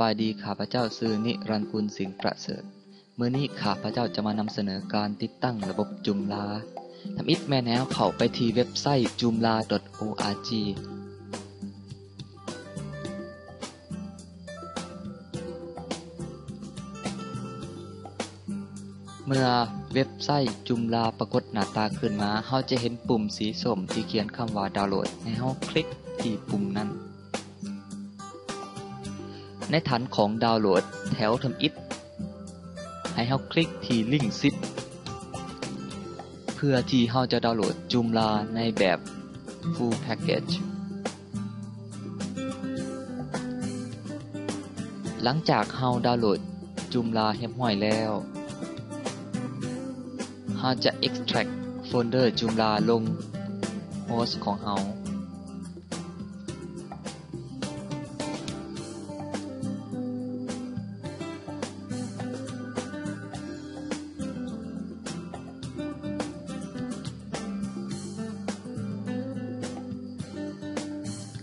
บายดีข้าพเจ้าชื่อนิรันดร์กุลสิงห์ประเสริฐมื้อนี้ข้าพเจ้าจะมานำเสนอการติดตั้งระบบ Joomla ทำอิฐแม่แนวเข้าไปที่เว็บไซต์ joomla.org เมื่อเว็บไซต์ Joomla ปรากฏหน้าตาขึ้นมาเฮาจะเห็นปุ่มสีส้มที่เขียนคำว่าดาวน์โหลดให้เฮาคลิกที่ปุ่มนั้นในฐานของดาวน์โหลดแถวทำอิฐให้เฮาคลิกที่ลิงก์ซิปเพื่อที่เฮาจะดาวน์โหลด Joomla ในแบบ Full Package หลังจากเฮาดาวน์โหลด Joomla เรียบร้อยแล้วเฮาจะ extract โฟลเดอร์ Joomla ลงโฮสต์ของเฮา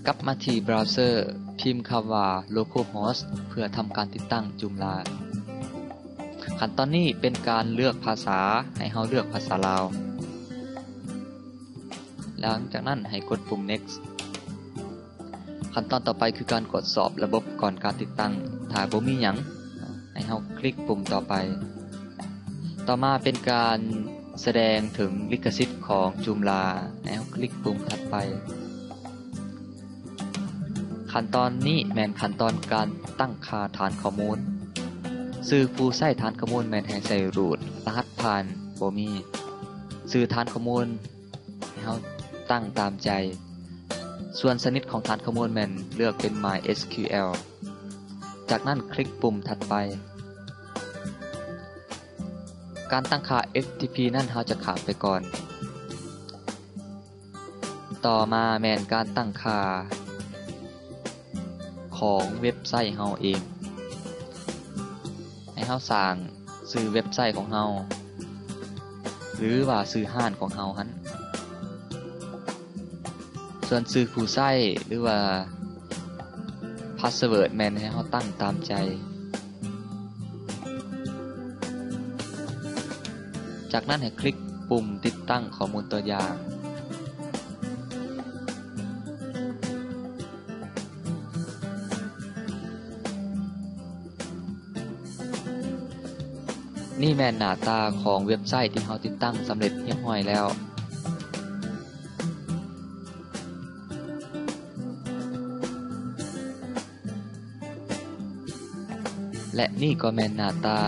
กลับมาที่เบราว์เซอร์พิมพ์คำว่า localhost เพื่อทำการติดตั้ง Joomla ขั้นตอนนี้เป็นการเลือกภาษาให้เฮาเลือกภาษาลาวหลังจากนั้นให้กดปุ่ม next ขั้นตอนต่อไปคือการกดสอบระบบก่อนการติดตั้งถ้าบ่มีหยังให้เฮาคลิกปุ่มต่อไปต่อมาเป็นการแสดงถึงลิขสิทธิ์ของ Joomla ให้เฮาคลิกปุ่มถัดไปขั้นตอนนี้แม่นขั้นตอนการตั้งค่าฐานข้อมูลชื่อผู้ใช้ฐานข้อมูลแม่นให้ใส่รูทรหัสผ่านบ่มีชื่อฐานข้อมูลให้เฮาตั้งตามใจส่วนชนิดของฐานข้อมูลแม่นเลือกเป็น MySQL จากนั้นคลิกปุ่มถัดไปการตั้งค่า FTP นั่นเฮาจะข้ามไปก่อนต่อมาแม่นการตั้งค่าของเว็บไซต์เฮาเองให้เฮาสร้างชื่อเว็บไซต์ของเฮาหรือว่าชื่อห้านของเฮาหั่นส่วนชื่อผู้ใช้หรือว่าพาสเวิร์ดแม่นให้เฮาตั้งตามใจจากนั้นให้คลิกปุ่มติดตั้งข้อมูลตัวอย่างนี่แม่นหน้าตาของเว็บไซต์ที่เฮาติดตั้งสำเร็จเรียบร้อยแล้วและนี่ก็แม่นหน้าตา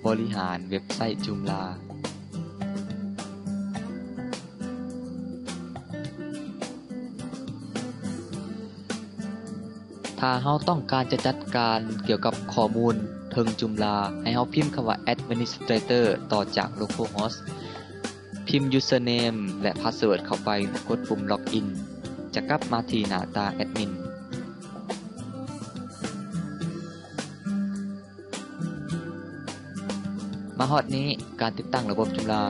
บริหารเว็บไซต์ Joomla ถ้าเฮาต้องการจะจัดการเกี่ยวกับข้อมูลเทิง Joomla ให้เฮาพิมพ์คำว่า administrator ต่อจาก localhost พิมพ์ username และ password เข้าไปกดปุ่ม login จะกลับมาที่หน้าตา admin มาฮอดนี้การติดตั้งระบบ Joomla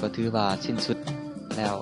ก็ถือว่าสิ้นสุดแล้ว